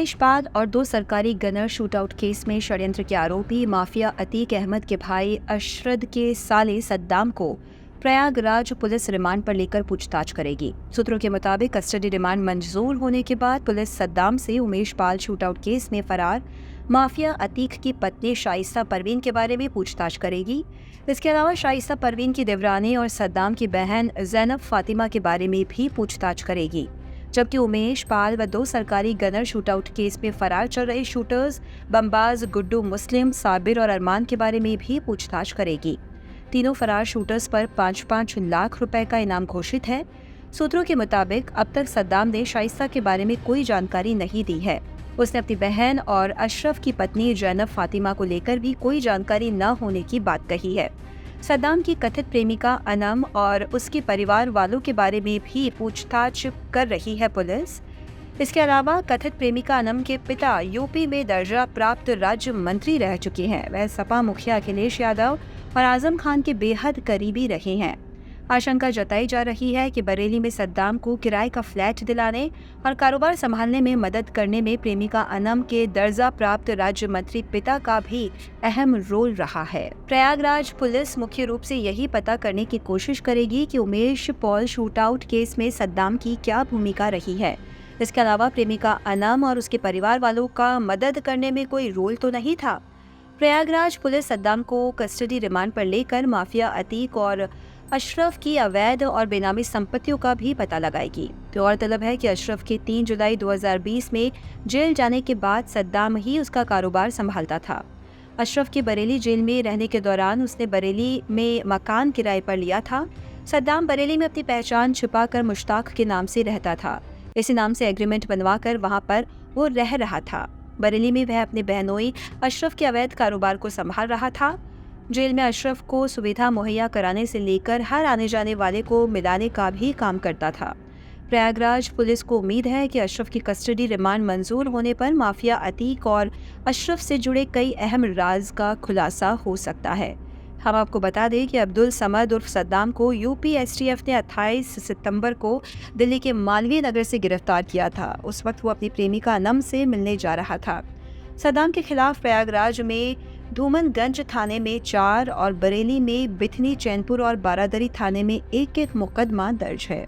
उमेश पाल और 2 सरकारी gunner shootout case में षड्यंत्र के आरोपी माफिया अतीक अहमद के भाई अशरद के साले सद्दाम को प्रयागराज पुलिस रिमांड पर लेकर पूछताछ करेगी। सूत्रों के मुताबिक कस्टडी रिमांड मंजूर होने के बाद पुलिस सद्दाम से उमेश पाल शूटआउट केस में फरार माफिया अतीक की पत्नी शाइस्ता परवीन के बारे में पूछताछ करेगी। इसके अलावा शाइस्ता परवीन की देवरानी और सद्दाम की बहन ज़ैनब फातिमा के बारे में भी पूछताछ करेगी, जबकि उमेश पाल व 2 सरकारी गनर शूटआउट केस में फरार चल रहे शूटर्स बमबाज गुड्डू मुस्लिम, साबिर और अरमान के बारे में भी पूछताछ करेगी। तीनों फरार शूटर्स पर 5-5 लाख रुपए का इनाम घोषित है। सूत्रों के मुताबिक अब तक सद्दाम ने शाइस्ता के बारे में कोई जानकारी नहीं दी है। उसने अपनी बहन और अशरफ की पत्नी ज़ैनब फातिमा को लेकर भी कोई जानकारी न होने की बात कही है। सद्दाम की कथित प्रेमिका अनम और उसके परिवार वालों के बारे में भी पूछताछ कर रही है पुलिस। इसके अलावा कथित प्रेमिका अनम के पिता यूपी में दर्जा प्राप्त राज्य मंत्री रह चुके हैं। वह सपा मुखिया अखिलेश यादव और आजम खान के बेहद करीबी रहे हैं। आशंका जताई जा रही है कि बरेली में सद्दाम को किराए का फ्लैट दिलाने और कारोबार संभालने में मदद करने में प्रेमिका अनम के दर्जा प्राप्त राज्य मंत्री पिता का भी अहम रोल रहा है। प्रयागराज पुलिस मुख्य रूप से यही पता करने की कोशिश करेगी कि उमेश पाल शूटआउट केस में सद्दाम की क्या भूमिका रही है। इसके अलावा प्रेमिका अनम और उसके परिवार वालों का मदद करने में कोई रोल तो नहीं था। प्रयागराज पुलिस सद्दाम को कस्टडी रिमांड पर लेकर माफिया अतीक और अशरफ की अवैध और बेनामी संपत्तियों का भी पता लगाएगी। गौरतलब है कि अशरफ के 3 जुलाई 2020 में जेल जाने के बाद सद्दाम ही उसका कारोबार संभालता था। अशरफ के बरेली जेल में रहने के दौरान उसने बरेली में मकान किराए पर लिया था। सद्दाम बरेली में अपनी पहचान छिपाकर मुश्ताक के नाम से रहता था। इसी नाम से एग्रीमेंट बनवाकर वहां पर वो रह रहा था। बरेली में वह अपने बहनोई अशरफ के अवैध कारोबार को संभाल रहा था। जेल में अशरफ को सुविधा मुहैया कराने से लेकर हर आने जाने वाले को मिलाने का भी काम करता था। प्रयागराज पुलिस को उम्मीद है कि अशरफ की कस्टडी रिमांड मंजूर होने पर माफिया अतीक और अशरफ से जुड़े कई अहम राज का खुलासा हो सकता है। हम आपको बता दें कि अब्दुल समद उर्फ सद्दाम को यूपी एसटीएफ ने 28 सितंबर को दिल्ली के मालवीय नगर से गिरफ्तार किया था। उस वक्त वो अपनी प्रेमिका अनम से मिलने जा रहा था। सद्दाम के खिलाफ प्रयागराज में धूमनगंज थाने में 4 और बरेली में बिथनी, चैनपुर और बारादरी थाने में 1-1 मुकदमा दर्ज है।